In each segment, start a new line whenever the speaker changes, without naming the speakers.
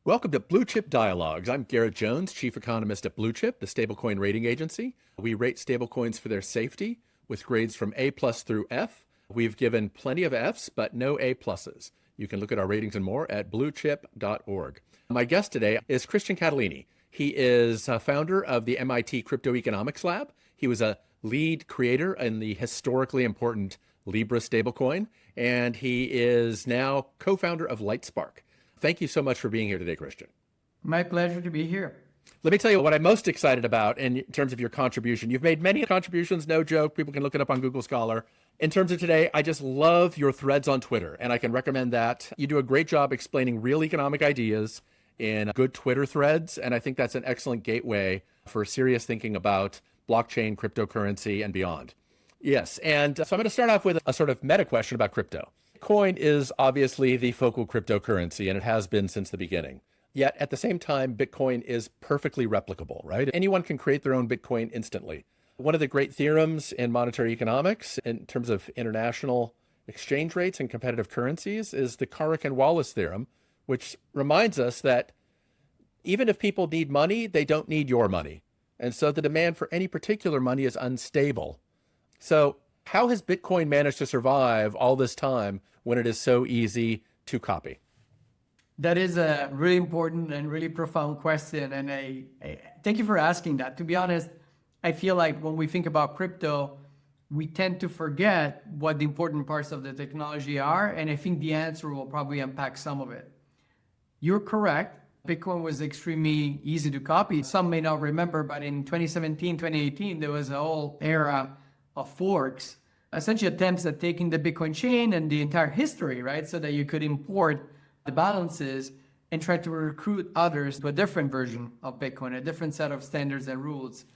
Welcome to Bluechip Dialogues. I'm Garett Jones, Chief Economist at Bluechip, the stablecoin rating agency. We rate stablecoins for their safety with grades from A+ through F. We've given plenty of Fs, but no A+. You can look at our ratings and more at bluechip.org. My guest today is Christian Catalini. He is a founder of the MIT Crypto Economics Lab. He was a lead creator in the historically important Libra stablecoin, and he is now co-founder of Lightspark. Thank you so much for being here today, Christian.
My pleasure to be here.
Let me tell you what I'm most excited about in terms of your contribution. You've made many contributions, no joke. People can look it up on Google Scholar. In terms of today, I just love your threads on Twitter, and I can recommend that. You do a great job explaining real economic ideas in good Twitter threads, and I think that's an excellent gateway for serious thinking about blockchain, cryptocurrency, and beyond. Yes, and so I'm going to start off with a sort of meta question about crypto. Bitcoin is obviously the focal cryptocurrency, and it has been since the beginning. Yet at the same time, Bitcoin is perfectly replicable, right? Anyone can create their own Bitcoin instantly. One of the great theorems in monetary economics in terms of international exchange rates and competitive currencies is the Carrick and Wallace theorem, which reminds us that even if people need money, they don't need your money. And so the demand for any particular money is unstable. So how has Bitcoin managed to survive all this time when it is so easy to copy?
That is a really important and really profound question. And I thank you for asking that. To be honest, I feel like when we think about crypto, we tend to forget what the important parts of the technology are. And I think the answer will probably unpack some of it. You're correct. Bitcoin was extremely easy to copy. Some may not remember, but in 2017, 2018, there was a whole era of forks, essentially attempts at taking the Bitcoin chain and the entire history, right? So that you could import the balances and try to recruit others to a different version of Bitcoin, a different set of standards and rules.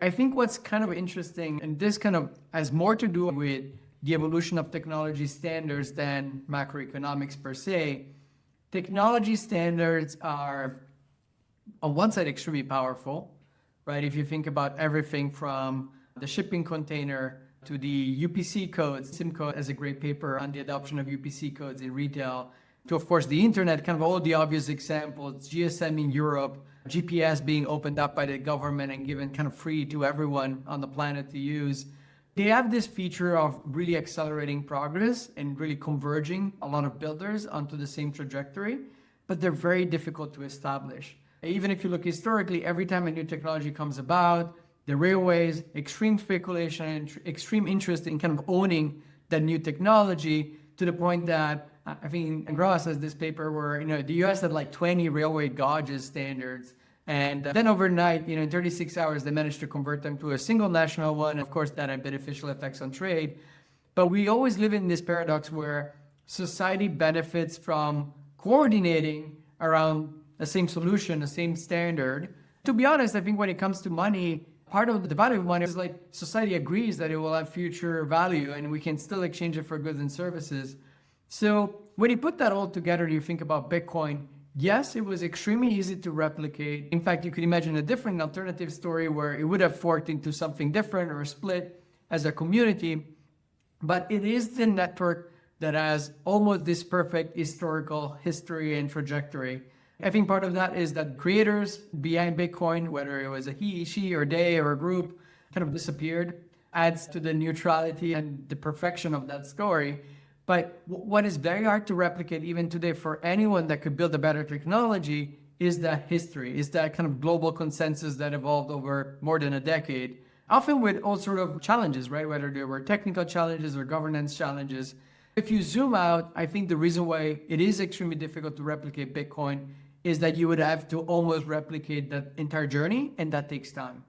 I think what's kind of interesting, and this kind of has more to do with the evolution of technology standards than macroeconomics per se. Technology standards are, on one side, extremely powerful, right? If you think about everything from the shipping container to the UPC codes. Simco has a great paper on the adoption of UPC codes in retail, to, of course, the internet, kind of all the obvious examples, GSM in Europe, GPS being opened up by the government and given kind of free to everyone on the planet to use. They have this feature of really accelerating progress and really converging a lot of builders onto the same trajectory, but they're very difficult to establish. Even if you look historically, every time a new technology comes about, the railways, extreme speculation and extreme interest in kind of owning that new technology, to the point that I think Gross has this paper where the US had like 20 railway gauges standards, and then overnight, in 36 hours, they managed to convert them to a single national one. Of course, that had beneficial effects on trade. But we always live in this paradox where society benefits from coordinating around the same solution, the same standard. To be honest, I think when it comes to money, part of the value of money is like society agrees that it will have future value and we can still exchange it for goods and services. So when you put that all together, you think about Bitcoin. Yes, it was extremely easy to replicate. In fact, you could imagine a different alternative story where it would have forked into something different or split as a community. But it is the network that has almost this perfect historical history and trajectory. I think part of that is that creators behind Bitcoin, whether it was a he, she, or they, or a group, kind of disappeared, adds to the neutrality and the perfection of that story. But what is very hard to replicate even today for anyone that could build a better technology is that history, is that kind of global consensus that evolved over more than a decade, often with all sort of challenges, right? Whether there were technical challenges or governance challenges. If you zoom out, I think the reason why it is extremely difficult to replicate Bitcoin is that you would have to almost replicate that entire journey, and that takes time.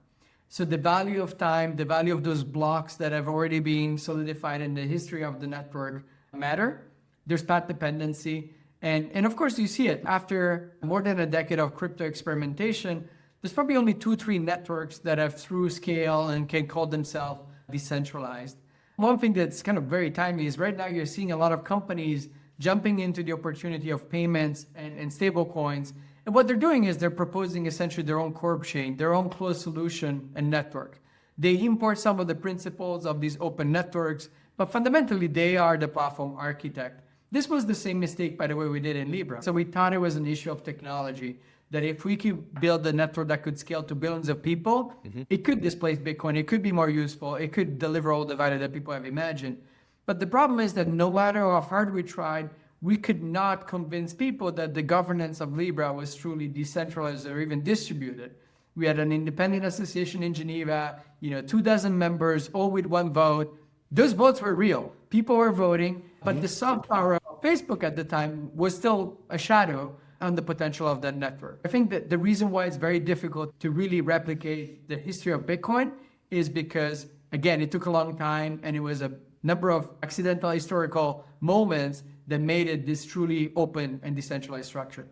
So the value of time, the value of those blocks that have already been solidified in the history of the network matter. There's path dependency. And of course, you see it. After more than a decade of crypto experimentation, there's probably only 2-3 networks that have true scale and can call themselves decentralized. One thing that's kind of very timely is right now you're seeing a lot of companies jumping into the opportunity of payments and stable coins. And what they're doing is they're proposing essentially their own corp chain, their own closed solution and network. They import some of the principles of these open networks, but fundamentally they are the platform architect. This was the same mistake, by the way, we did in Libra. So we thought it was an issue of technology, that if we could build a network that could scale to billions of people, it could displace Bitcoin. It could be more useful. It could deliver all the value that people have imagined. But the problem is that no matter how hard we tried, we could not convince people that the governance of Libra was truly decentralized or even distributed. We had an independent association in Geneva, 24 members, all with one vote. Those votes were real. People were voting, but the soft power of Facebook at the time was still a shadow on the potential of that network. I think that the reason why it's very difficult to really replicate the history of Bitcoin is because, again, it took a long time and it was a number of accidental historical moments that made it this truly open and decentralized structure.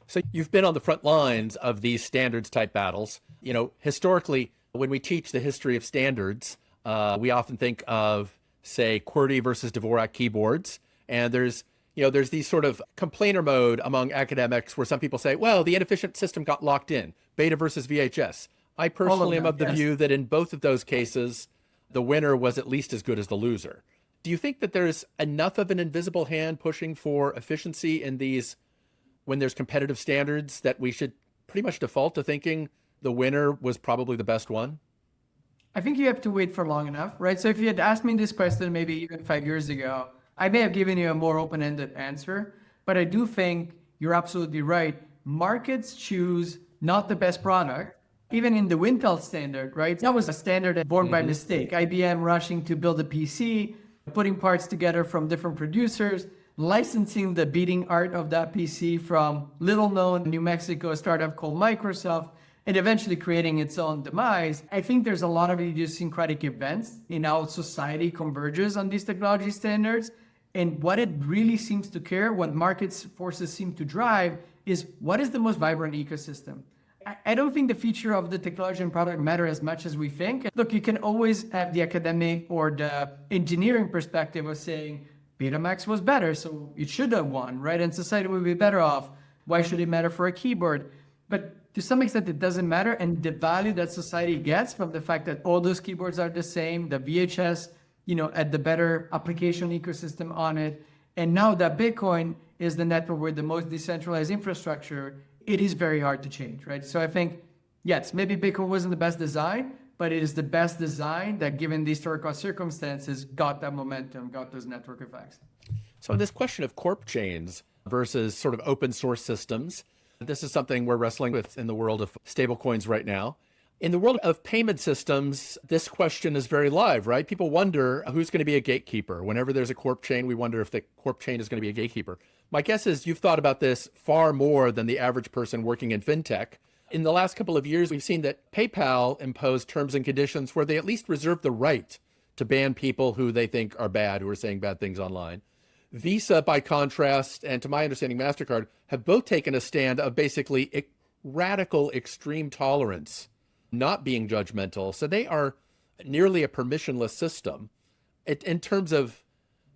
So you've been on the front lines of these standards type battles. Historically, when we teach the history of standards, we often think of, say, QWERTY versus Dvorak keyboards. And there's these sort of complainer mode among academics where some people say, well, the inefficient system got locked in, beta versus VHS. I personally am of the view that in both of those cases, the winner was at least as good as the loser. Do you think that there's enough of an invisible hand pushing for efficiency in these, when there's competitive standards, that we should pretty much default to thinking the winner was probably the best one?
I think you have to wait for long enough, right? So if you had asked me this question maybe even 5 years ago, I may have given you a more open-ended answer, but I do think you're absolutely right. Markets choose not the best product. Even in the Wintel standard, right? That was a standard born by mistake. IBM rushing to build a PC, putting parts together from different producers, licensing the beating art of that PC from little-known New Mexico startup called Microsoft, and eventually creating its own demise. I think there's a lot of idiosyncratic events in how society converges on these technology standards. And what it really seems to care, what market forces seem to drive, is what is the most vibrant ecosystem. I don't think the feature of the technology and product matter as much as we think. Look, you can always have the academic or the engineering perspective of saying Betamax was better, so it should have won, right? And society would be better off. Why should it matter for a keyboard? But to some extent, it doesn't matter. And the value that society gets from the fact that all those keyboards are the same, the VHS, at the better application ecosystem on it. And now that Bitcoin is the network with the most decentralized infrastructure, it is very hard to change, right? So I think, yes, maybe Bitcoin wasn't the best design, but it is the best design that, given the historical circumstances, got that momentum, got those network effects.
So this question of corp chains versus sort of open source systems, this is something we're wrestling with in the world of stablecoins right now. In the world of payment systems, this question is very live, right? People wonder who's going to be a gatekeeper. Whenever there's a corp chain, we wonder if the corp chain is going to be a gatekeeper. My guess is you've thought about this far more than the average person working in fintech. In the last couple of years, we've seen that PayPal imposed terms and conditions where they at least reserve the right to ban people who they think are bad, who are saying bad things online. Visa, by contrast, and to my understanding, MasterCard, have both taken a stand of basically radical extreme tolerance, not being judgmental. So they are nearly a permissionless system in terms of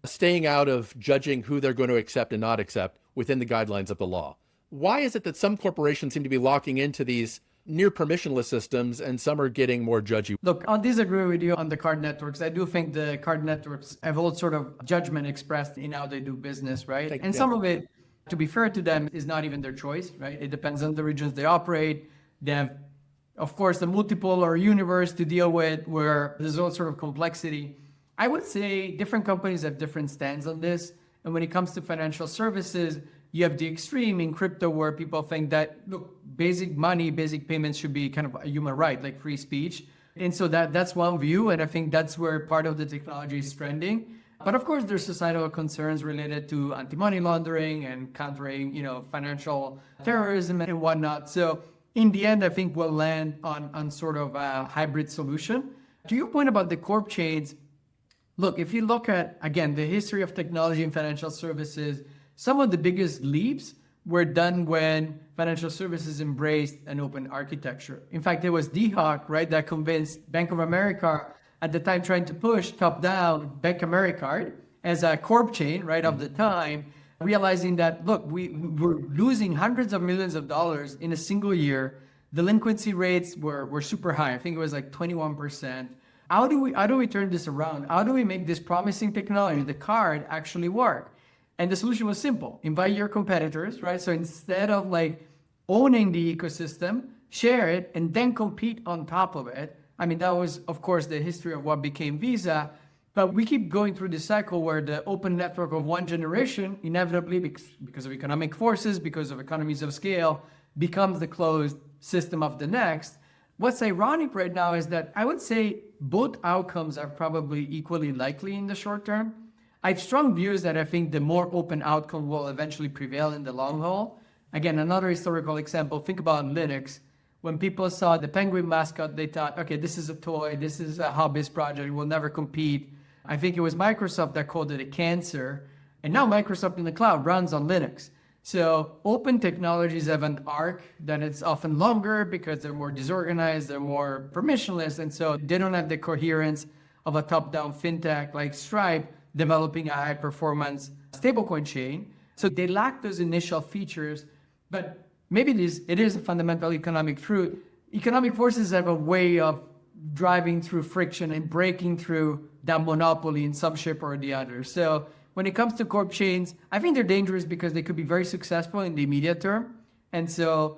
staying out of judging who they're going to accept and not accept within the guidelines of the law. Why is it that some corporations seem to be locking into these near permissionless systems and some are getting more judgy?
Look, I'll disagree with you on the card networks. I do think the card networks have all sort of judgment expressed in how they do business, right? And some of it, to be fair to them, is not even their choice, right? It depends on the regions they operate. They have, of course, a multiple or universe to deal with where there's all sort of complexity. I would say different companies have different stands on this. And when it comes to financial services, you have the extreme in crypto where people think that, look, basic money, basic payments should be kind of a human right, like free speech. And so that's one view. And I think that's where part of the technology is trending. But of course, there's societal concerns related to anti-money laundering and countering, financial terrorism and whatnot. So in the end, I think we'll land on sort of a hybrid solution. To your point about the corp chains, look, if you look at, again, the history of technology and financial services, some of the biggest leaps were done when financial services embraced an open architecture. In fact, it was DHawk, right, that convinced Bank of America at the time trying to push top-down Bank Americard as a corp chain, right, of the time, realizing that, look, we were losing hundreds of millions of dollars in a single year. Delinquency rates were super high. I think it was like 21%. How do we turn this around? How do we make this promising technology, the card, actually work? And the solution was simple. Invite your competitors, right? So instead of like owning the ecosystem, share it, and then compete on top of it. I mean, that was, of course, the history of what became Visa. But we keep going through this cycle where the open network of one generation, inevitably, because of economic forces, because of economies of scale, becomes the closed system of the next. What's ironic right now is that I would say both outcomes are probably equally likely in the short term. I have strong views that I think the more open outcome will eventually prevail in the long haul. Again, another historical example, think about Linux. When people saw the penguin mascot, they thought, okay, this is a toy, this is a hobbyist project, we'll never compete. I think it was Microsoft that called it a cancer. And now Microsoft in the cloud runs on Linux. So open technologies have an arc that it's often longer because they're more disorganized, they're more permissionless, and so they don't have the coherence of a top-down fintech like Stripe developing a high-performance stablecoin chain. So they lack those initial features, but maybe it is a fundamental economic truth. Economic forces have a way of driving through friction and breaking through that monopoly in some shape or the other. So when it comes to corp chains, I think they're dangerous because they could be very successful in the immediate term. And so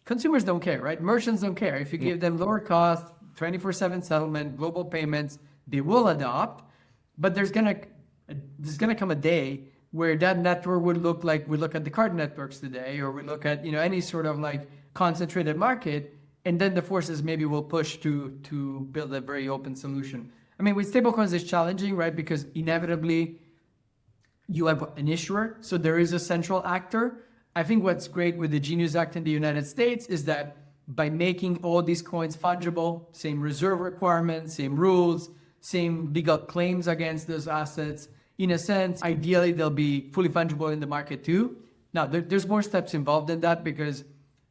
consumers don't care, right? Merchants don't care. If you give them lower cost, 24/7 settlement, global payments, they will adopt. But there's gonna come a day where that network would look like we look at the card networks today, or we look at any sort of like concentrated market, and then the forces maybe will push to build a very open solution. I mean, with stablecoins, it's challenging, right? Because inevitably you have an issuer, so there is a central actor. I think what's great with the Genius Act in the United States is that by making all these coins fungible, same reserve requirements, same rules, same legal claims against those assets, in a sense, ideally they'll be fully fungible in the market too. Now, there's more steps involved in that, because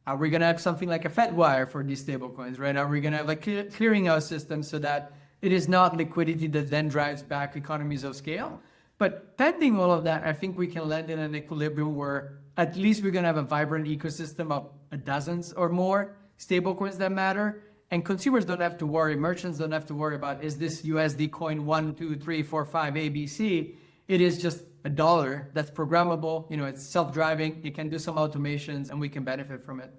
are we going to have something like a FedWire for these stablecoins, right? Are we going to have a clearinghouse system so that it is not liquidity that then drives back economies of scale? But pending all of that, I think we can land in an equilibrium where at least we're going to have a vibrant ecosystem of dozens or more stablecoins that matter. And consumers don't have to worry, merchants don't have to worry about, is this USD coin 1, 2, 3, 4, 5, ABC? It is just a dollar that's programmable. It's self-driving. You can do some automations and we can benefit from it.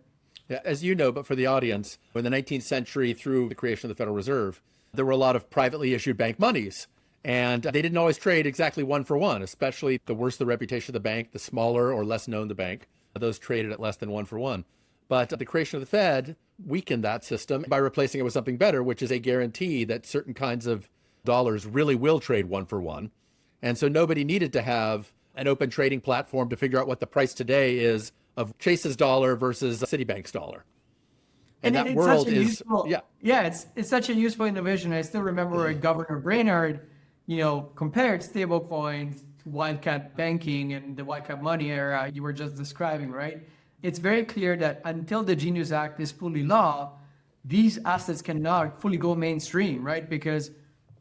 Yeah, as you know, but for the audience, in the 19th century, through the creation of the Federal Reserve, there were a lot of privately issued bank monies. And they didn't always trade exactly one for one, especially the worse the reputation of the bank, the smaller or less known the bank. Those traded at less than one for one. But the creation of the Fed weakened that system by replacing it with something better, which is a guarantee that certain kinds of dollars really will trade one for one. And so nobody needed to have an open trading platform to figure out what the price today is of Chase's dollar versus Citibank's dollar. And that world is,
it's such a useful innovation. I still remember Governor Brainerd, compared stablecoins to wildcat banking and the wildcat money era you were just describing, right? It's very clear that until the Genius Act is fully law, these assets cannot fully go mainstream, right? Because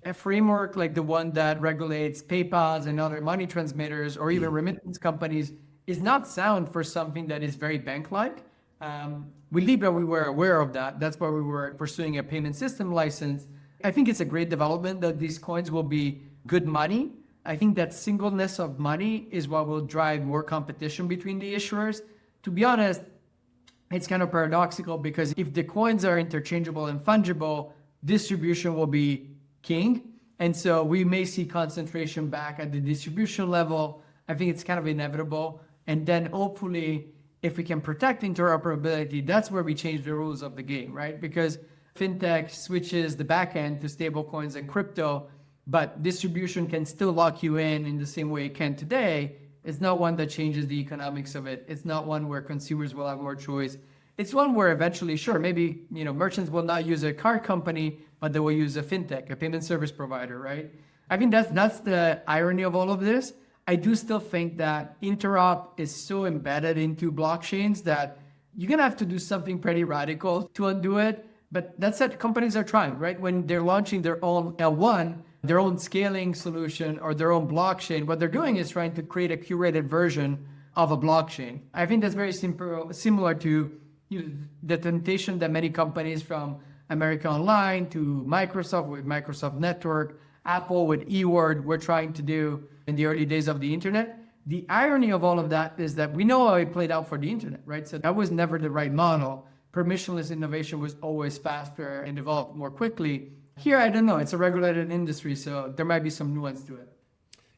a framework like the one that regulates PayPal and other money transmitters or even remittance companies is not sound for something that is very bank-like. With Libra, we were aware of that. That's why we were pursuing a payment system license. I think it's a great development that these coins will be good money. I think that singleness of money is what will drive more competition between the issuers. To be honest, it's kind of paradoxical, because if the coins are interchangeable and fungible, distribution will be king. And so we may see concentration back at the distribution level. I think it's kind of inevitable. And then hopefully, if we can protect interoperability, that's where we change the rules of the game, right? Because fintech switches the back end to stablecoins and crypto, but distribution can still lock you in the same way it can today. It's not one that changes the economics of it. It's not one where consumers will have more choice. It's one where eventually, sure, maybe merchants will not use a card company, but they will use a fintech, a payment service provider, right? I think that's the irony of all of this. I do still think that interop is so embedded into blockchains that you're gonna have to do something pretty radical to undo it. But that said, companies are trying, right? When they're launching their own L1, their own scaling solution or their own blockchain, what they're doing is trying to create a curated version of a blockchain. I think that's very similar to the temptation that many companies, from America Online to Microsoft with Microsoft Network, Apple with eWord, were trying to do in the early days of the internet. The irony of all of that is that we know how it played out for the internet, right? So that was never the right model. Permissionless innovation was always faster and developed more quickly. Here, I don't know. It's a regulated industry, so there might be some nuance to it.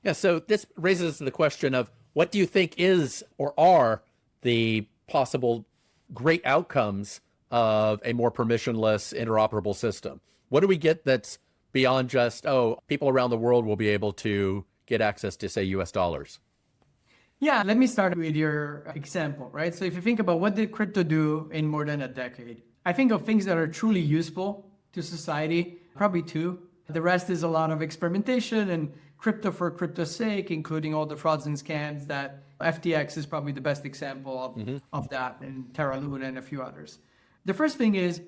Yeah, so this raises the question of what do you think is or are the possible great outcomes of a more permissionless, interoperable system? What do we get that's beyond just, oh, people around the world will be able to get access to, say, US dollars?
Yeah, let me start with your example, right? So if you think about what did crypto do in more than a decade, I think of things that are truly useful to society, probably two. The rest is a lot of experimentation and crypto for crypto's sake, including all the frauds and scams that FTX is probably the best example of that, and Terra Luna and a few others. The first thing is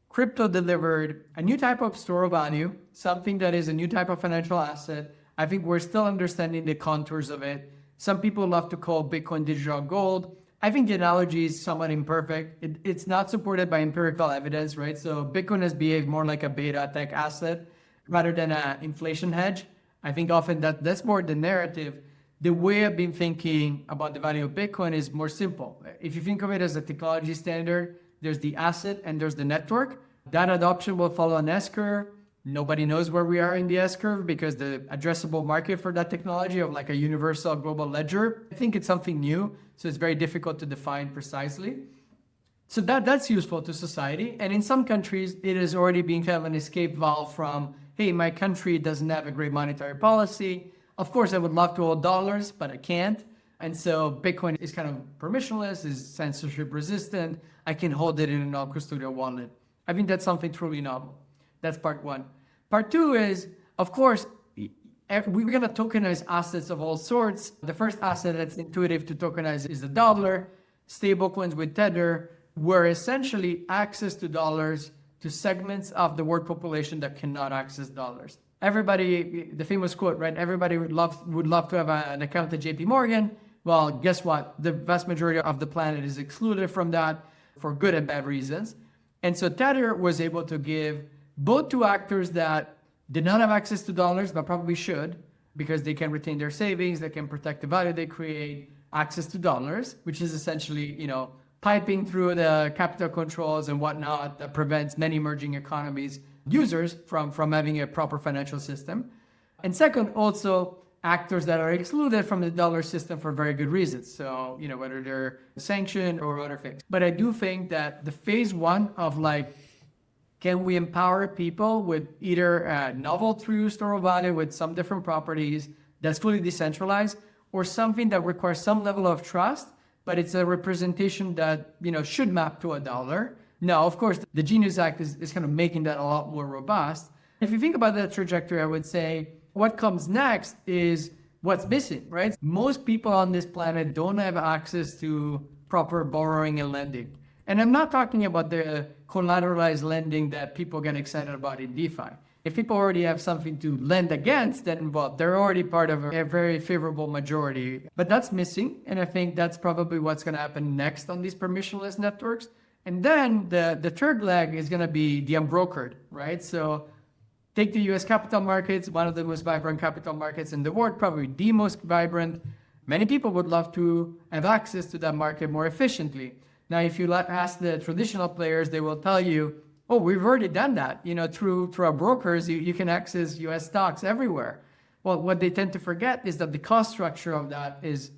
crypto delivered a new type of store of value, something that is a new type of financial asset. I think we're still understanding the contours of it. Some people love to call Bitcoin digital gold. I think the analogy is somewhat imperfect. It's not supported by empirical evidence, right? So Bitcoin has behaved more like a beta tech asset rather than an inflation hedge. I think often that's more the narrative. The way I've been thinking about the value of Bitcoin is more simple. If you think of it as a technology standard, there's the asset and there's the network. That adoption will follow an S-curve. Nobody knows where we are in the S-curve because the addressable market for that technology of like a universal global ledger, I think it's something new. So it's very difficult to define precisely. So that's useful to society. And in some countries, it is already being kind of an escape valve from, hey, my country doesn't have a great monetary policy. Of course, I would love to hold dollars, but I can't. And so Bitcoin is kind of permissionless, is censorship resistant. I can hold it in a non-custodial wallet. I think that's something truly novel. That's part one. Part two is, of course, we're going to tokenize assets of all sorts. The first asset that's intuitive to tokenize is the dollar. Stablecoins with Tether were essentially access to dollars to segments of the world population that cannot access dollars. Everybody, the famous quote, right? Everybody would love to have an account at JP Morgan. Well, guess what? The vast majority of the planet is excluded from that for good and bad reasons. And so Tether was able to give both to actors that did not have access to dollars, but probably should, because they can retain their savings, they can protect the value they create, access to dollars, which is essentially, piping through the capital controls and whatnot that prevents many emerging economies users from having a proper financial system. And second, also actors that are excluded from the dollar system for very good reasons. So, whether they're sanctioned or other things. But I do think that the phase one of can we empower people with either a novel true store of value with some different properties that's fully decentralized, or something that requires some level of trust, but it's a representation that, should map to a dollar. Now, of course, the Genius Act is kind of making that a lot more robust. If you think about that trajectory, I would say what comes next is what's missing, right? Most people on this planet don't have access to proper borrowing and lending. And I'm not talking about the collateralized lending that people get excited about in DeFi. If people already have something to lend against, then they're already part of a very favorable majority. But that's missing. And I think that's probably what's going to happen next on these permissionless networks. And then the third leg is going to be the unbrokered, right? So take the US capital markets, one of the most vibrant capital markets in the world, probably the most vibrant. Many people would love to have access to that market more efficiently. Now, if you ask the traditional players, they will tell you, oh, we've already done that. Through our brokers, you can access US stocks everywhere. Well, what they tend to forget is that the cost structure of that is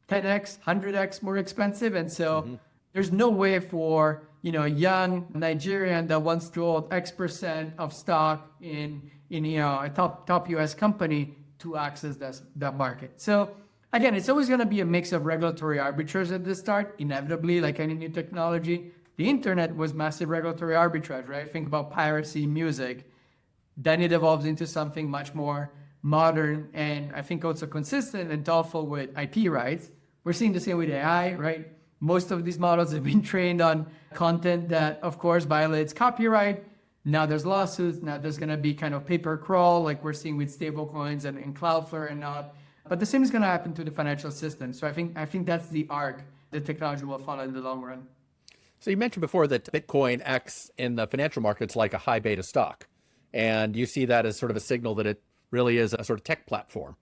10x, 100x more expensive. And so there's no way for, a young Nigerian that wants to hold X% of stock in a top US company to access that market. So again, it's always going to be a mix of regulatory arbitrage at the start, inevitably, like any new technology. The internet was massive regulatory arbitrage, right? Think about piracy, music. Then it evolves into something much more modern and I think also consistent and thoughtful with IP rights. We're seeing the same with AI, right? Most of these models have been trained on content that, of course, violates copyright. Now there's lawsuits. Now there's going to be kind of paper crawl like we're seeing with stablecoins and Cloudflare and not. But the same is going to happen to the financial system. So I think that's the arc the technology will follow in the long run.
So you mentioned before that Bitcoin acts in the financial markets like a high beta stock. And you see that as sort of a signal that it really is a sort of tech platform.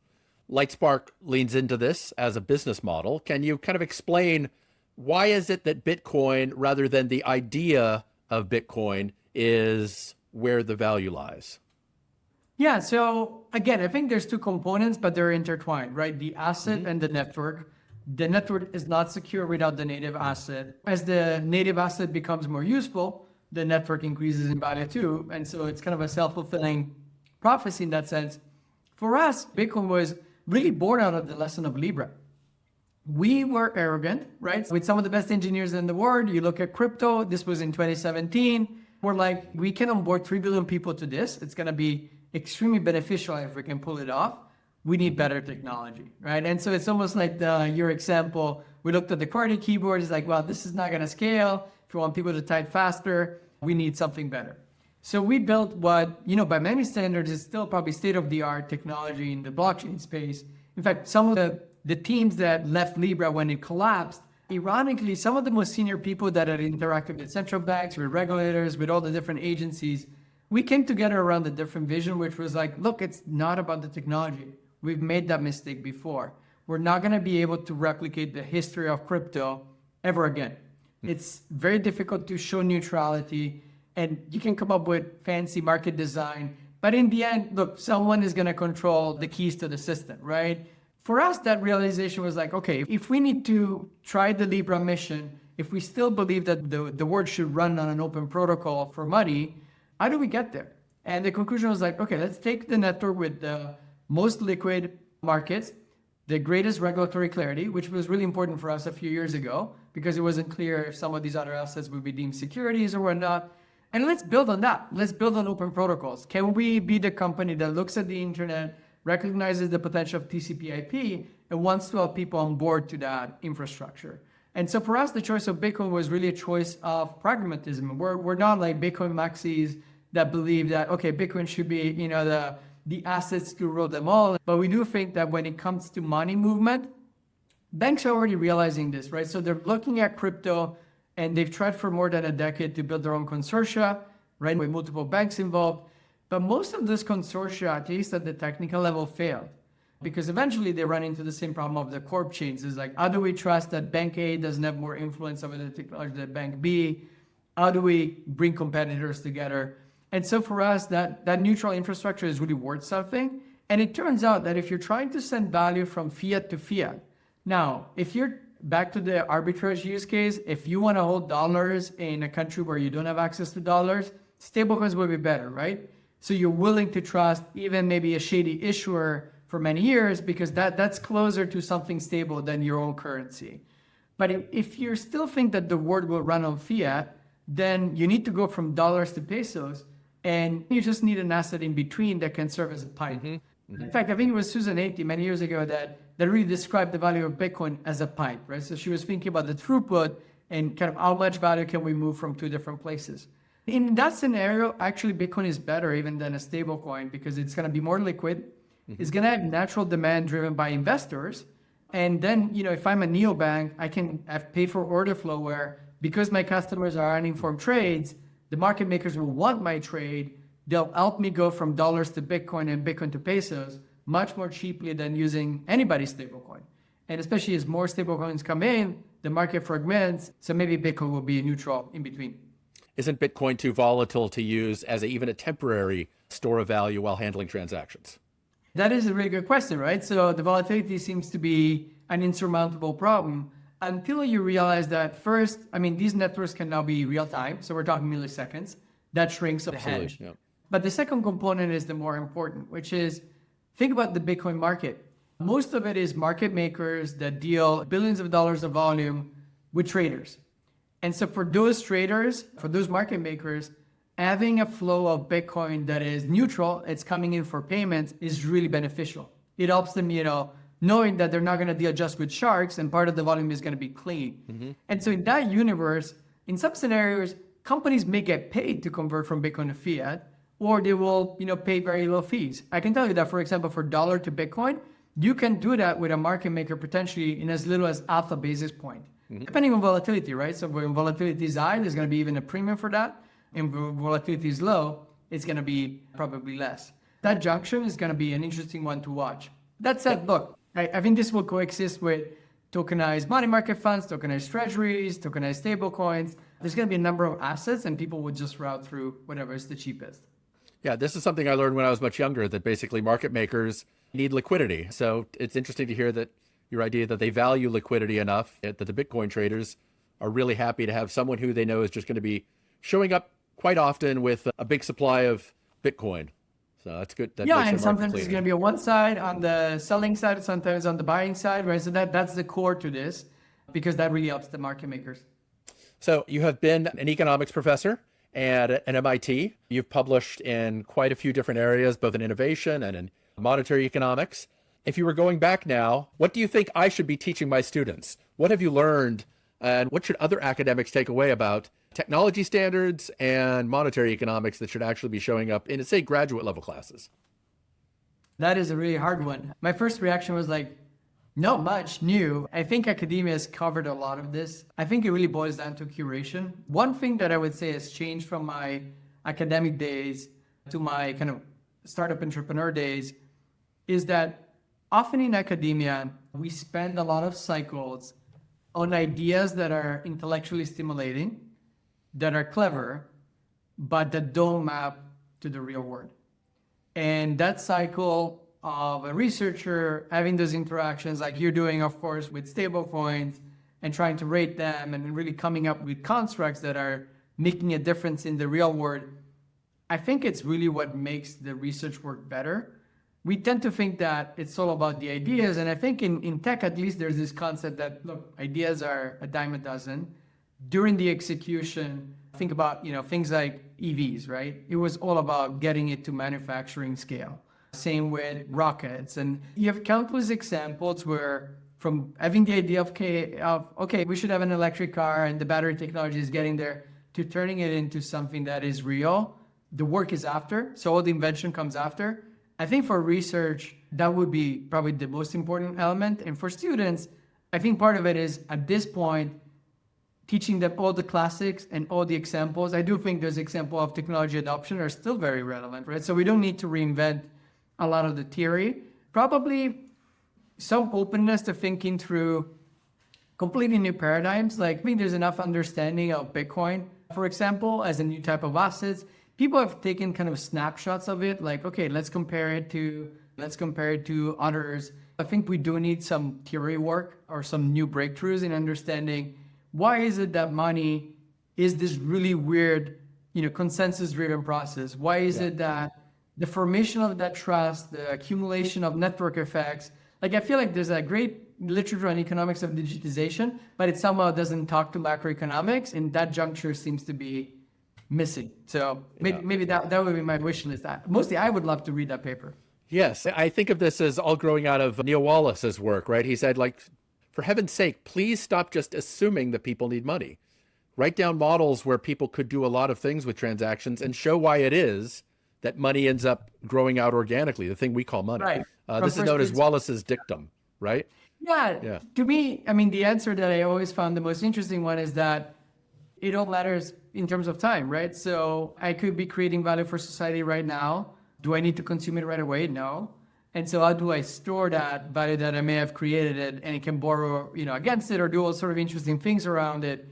Lightspark leans into this as a business model. Can you kind of explain why is it that Bitcoin, rather than the idea of Bitcoin, is where the value lies?
Yeah, so again, I think there's two components, but they're intertwined, right? The asset and the network. The network is not secure without the native asset. As the native asset becomes more useful, the network increases in value too. And so it's kind of a self-fulfilling prophecy in that sense. For us, Bitcoin was really born out of the lesson of Libra. We were arrogant, right? With some of the best engineers in the world, you look at crypto, this was in 2017. We're like, we can onboard 3 billion people to this. It's going to be extremely beneficial if we can pull it off. We need better technology, right? And so it's almost like your example. We looked at the QWERTY keyboard. It's like, well, this is not going to scale. If you want people to type faster, we need something better. So we built what, by many standards is still probably state-of-the-art technology in the blockchain space. In fact, some of the teams that left Libra when it collapsed, ironically, some of the most senior people that had interacted with central banks, with regulators, with all the different agencies, we came together around a different vision, which was like, look, it's not about the technology. We've made that mistake before. We're not going to be able to replicate the history of crypto ever again. It's very difficult to show neutrality, and you can come up with fancy market design. But in the end, look, someone is going to control the keys to the system, right? For us, that realization was like, okay, if we need to try the Libra mission, if we still believe that the world should run on an open protocol for money, how do we get there? And the conclusion was like, okay, let's take the network with the most liquid markets, the greatest regulatory clarity, which was really important for us a few years ago, because it wasn't clear if some of these other assets would be deemed securities or whatnot. And let's build on that. Let's build on open protocols. Can we be the company that looks at the internet, recognizes the potential of TCP/IP, and wants to have people on board to that infrastructure? And so for us, the choice of Bitcoin was really a choice of pragmatism. We're not like Bitcoin maxis that believe that, okay, Bitcoin should be, the assets to rule them all. But we do think that when it comes to money movement, banks are already realizing this, right? So they're looking at crypto, and they've tried for more than a decade to build their own consortia, right, with multiple banks involved. But most of those consortia, at least at the technical level, failed, because eventually they run into the same problem of the corp chains. It's like, how do we trust that Bank A doesn't have more influence over the technology than Bank B? How do we bring competitors together? And so for us, that neutral infrastructure is really worth something. And it turns out that if you're trying to send value from fiat to fiat, now, if you're back to the arbitrage use case, if you want to hold dollars in a country where you don't have access to dollars, stablecoins will be better, right? So you're willing to trust even maybe a shady issuer for many years, because that's closer to something stable than your own currency. But if you still think that the world will run on fiat, then you need to go from dollars to pesos, and you just need an asset in between that can serve as a pipe. In fact, I think it was Susan Athey many years ago that really described the value of Bitcoin as a pipe, right? So she was thinking about the throughput and kind of how much value can we move from two different places. In that scenario, actually, Bitcoin is better even than a stable coin, because it's going to be more liquid. It's going to have natural demand driven by investors. And then, if I'm a neobank, I can have pay for order flow where, because my customers are uninformed trades, the market makers will want my trade. They'll help me go from dollars to Bitcoin and Bitcoin to pesos much more cheaply than using anybody's stablecoin. And especially as more stablecoins come in, the market fragments. So maybe Bitcoin will be neutral in between.
Isn't Bitcoin too volatile to use as even a temporary store of value while handling transactions?
That is a really good question, right? So the volatility seems to be an insurmountable problem until you realize that first, these networks can now be real time. So we're talking milliseconds. That shrinks the hedge.
Yeah.
But the second component is the more important, which is think about the Bitcoin market. Most of it is market makers that deal billions of dollars of volume with traders. And so for those traders, for those market makers, having a flow of Bitcoin that is neutral, it's coming in for payments, is really beneficial. It helps them, knowing that they're not going to deal just with sharks and part of the volume is going to be clean. And so in that universe, in some scenarios, companies may get paid to convert from Bitcoin to fiat, or they will, pay very low fees. I can tell you that, for example, for dollar to Bitcoin, you can do that with a market maker potentially in as little as half a basis point, depending on volatility, right? So when volatility is high, there's going to be even a premium for that. And when volatility is low, it's going to be probably less. That junction is going to be an interesting one to watch. That said, look, I think this will coexist with tokenized money market funds, tokenized treasuries, tokenized stablecoins. There's going to be a number of assets and people would just route through whatever is the cheapest.
Yeah, this is something I learned when I was much younger, that basically market makers need liquidity. So it's interesting to hear that your idea that they value liquidity enough that the Bitcoin traders are really happy to have someone who they know is just going to be showing up quite often with a big supply of Bitcoin. So that's good. That
Yeah,
makes
and
it
sometimes
market
it's
cleaner.
going to be on one side on the selling side, sometimes on the buying side, right? So that's the core to this, because that really helps the market makers.
So you have been an economics professor at MIT. You've published in quite a few different areas, both in innovation and in monetary economics. If you were going back now, what do you think I should be teaching my students? What have you learned, and what should other academics take away about technology standards and monetary economics that should actually be showing up in, say, graduate level classes?
That is a really hard one. My first reaction was like, not much new. I think academia has covered a lot of this. I think it really boils down to curation. One thing that I would say has changed from my academic days to my kind of startup entrepreneur days is that often in academia, we spend a lot of cycles on ideas that are intellectually stimulating, that are clever, but that don't map to the real world. And that cycle of a researcher having those interactions like you're doing, of course, with stablecoins and trying to rate them and really coming up with constructs that are making a difference in the real world, I think it's really what makes the research work better. We tend to think that it's all about the ideas. And I think in tech, at least, there's this concept that, look, ideas are a dime a dozen. During the execution, think about, things like EVs, right? It was all about getting it to manufacturing scale. Same with rockets. And you have countless examples where from having the idea of, okay, we should have an electric car and the battery technology is getting there, to turning it into something that is real. The work is after, so all the invention comes after. I think for research, that would be probably the most important element. And for students, I think part of it is at this point, teaching them all the classics and all the examples. I do think those examples of technology adoption are still very relevant, right? So we don't need to reinvent a lot of the theory. Probably some openness to thinking through completely new paradigms. Like, I think there's enough understanding of Bitcoin, for example, as a new type of assets. People have taken kind of snapshots of it, like, okay, let's compare it to others. I think we do need some theory work or some new breakthroughs in understanding why is it that money is this really weird, consensus-driven process? Why is it that the formation of that trust, the accumulation of network effects, like I feel like there's a great literature on economics of digitization, but it somehow doesn't talk to macroeconomics, and that juncture seems to be missing. So maybe that would be my wish list. Mostly, I would love to read that paper.
Yes, I think of this as all growing out of Neil Wallace's work, right? He said, like, for heaven's sake, please stop just assuming that people need money. Write down models where people could do a lot of things with transactions and show why it is that money ends up growing out organically, the thing we call money.
Right.
This is known as Wallace's dictum, right?
Yeah. To me, I mean, the answer that I always found the most interesting one is that it all matters in terms of time, right? So I could be creating value for society right now. Do I need to consume it right away? No. And so how do I store that value that I may have created it and it can borrow, against it or do all sort of interesting things around it?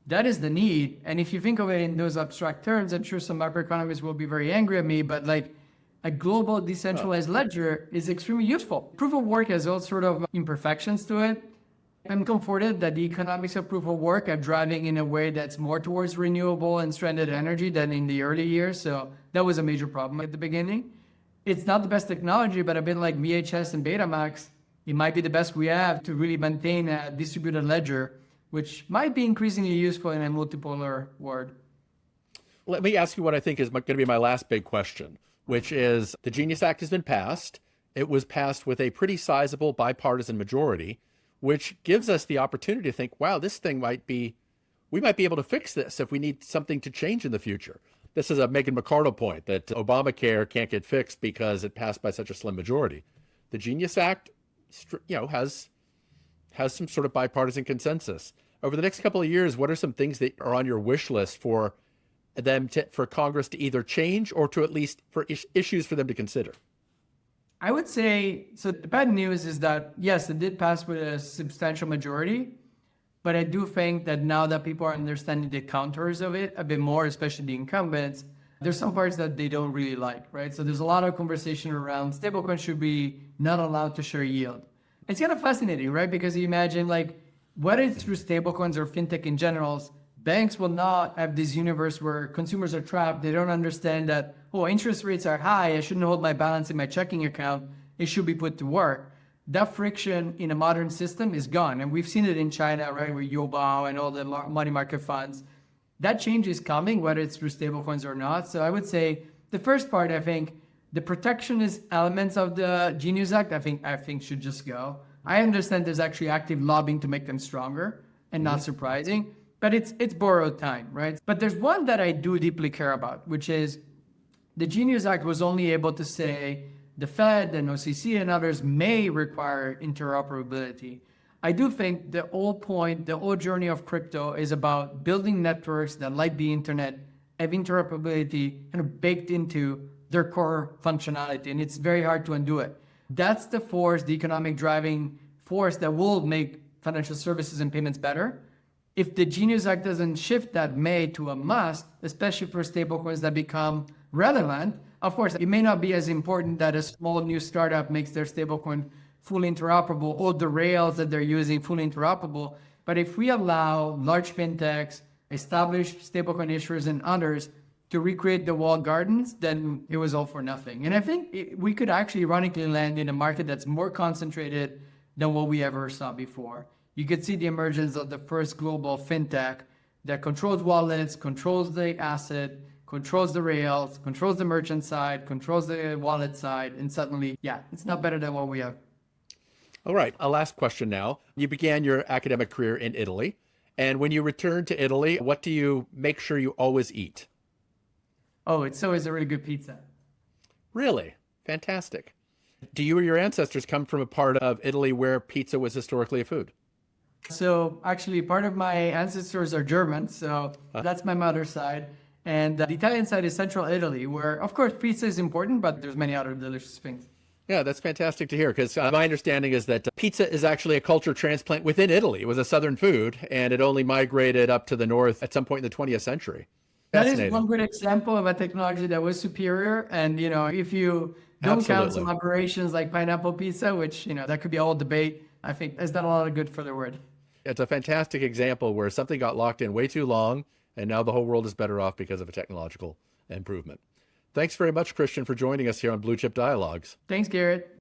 That is the need. And if you think of it in those abstract terms, I'm sure some macroeconomists will be very angry at me, but like a global decentralized ledger is extremely useful. Proof of work has all sort of imperfections to it. I'm comforted that the economics of proof of work are driving in a way that's more towards renewable and stranded energy than in the early years. So that was a major problem at the beginning. It's not the best technology, but a bit like VHS and Betamax, it might be the best we have to really maintain a distributed ledger, which might be increasingly useful in a multipolar world.
Let me ask you what I think is going to be my last big question, which is the Genius Act has been passed. It was passed with a pretty sizable bipartisan majority, which gives us the opportunity to think, wow, we might be able to fix this if we need something to change in the future. This is a Megan McArdle point that Obamacare can't get fixed because it passed by such a slim majority. The Genius Act, has some sort of bipartisan consensus. Over the next couple of years, what are some things that are on your wish list for Congress to either change or to at least for issues for them to consider?
I would say, so the bad news is that, yes, it did pass with a substantial majority, but I do think that now that people are understanding the counters of it a bit more, especially the incumbents, there's some parts that they don't really like, right? So there's a lot of conversation around stablecoins should be not allowed to share yield. It's kind of fascinating, right? Because you imagine like, whether it's through stablecoins or fintech in general, banks will not have this universe where consumers are trapped. They don't understand that, oh, interest rates are high. I shouldn't hold my balance in my checking account. It should be put to work. That friction in a modern system is gone. And we've seen it in China, right, with Youbao and all the money market funds. That change is coming, whether it's through stablecoins or not. So I would say the first part, I think, the protectionist elements of the Genius Act, I think should just go. I understand there's actually active lobbying to make them stronger, and not surprising, but it's borrowed time, right? But there's one that I do deeply care about, which is the Genius Act was only able to say the Fed and OCC and others may require interoperability. I do think the whole point, the whole journey of crypto is about building networks that, like the internet, have interoperability kind of baked into their core functionality, and it's very hard to undo it. That's the force, the economic driving force that will make financial services and payments better. If the Genius Act doesn't shift that may to a must, especially for stablecoins that become relevant, of course, it may not be as important that a small new startup makes their stablecoin fully interoperable or the rails that they're using fully interoperable. But if we allow large fintechs, established stablecoin issuers and others to recreate the walled gardens, then it was all for nothing. And I think we could actually ironically land in a market that's more concentrated than what we ever saw before. You could see the emergence of the first global fintech that controls wallets, controls the asset, controls the rails, controls the merchant side, controls the wallet side, and suddenly, yeah, it's not better than what we have.
All right, a last question now. You began your academic career in Italy, and when you return to Italy, what do you make sure you always eat?
Oh, it's always a really good pizza.
Really? Fantastic. Do you or your ancestors come from a part of Italy where pizza was historically a food?
So actually, part of my ancestors are German, so that's my mother's side. And the Italian side is central Italy, where, of course, pizza is important, but there's many other delicious things.
Yeah, that's fantastic to hear, because my understanding is that pizza is actually a culture transplant within Italy. It was a southern food, and it only migrated up to the north at some point in the 20th century.
That is one good example of a technology that was superior. And, if you don't count some operations like pineapple pizza, which, that could be a whole debate, I think has done a lot of good for the word.
It's a fantastic example where something got locked in way too long, and now the whole world is better off because of a technological improvement. Thanks very much, Christian, for joining us here on Bluechip Dialogues.
Thanks, Garrett.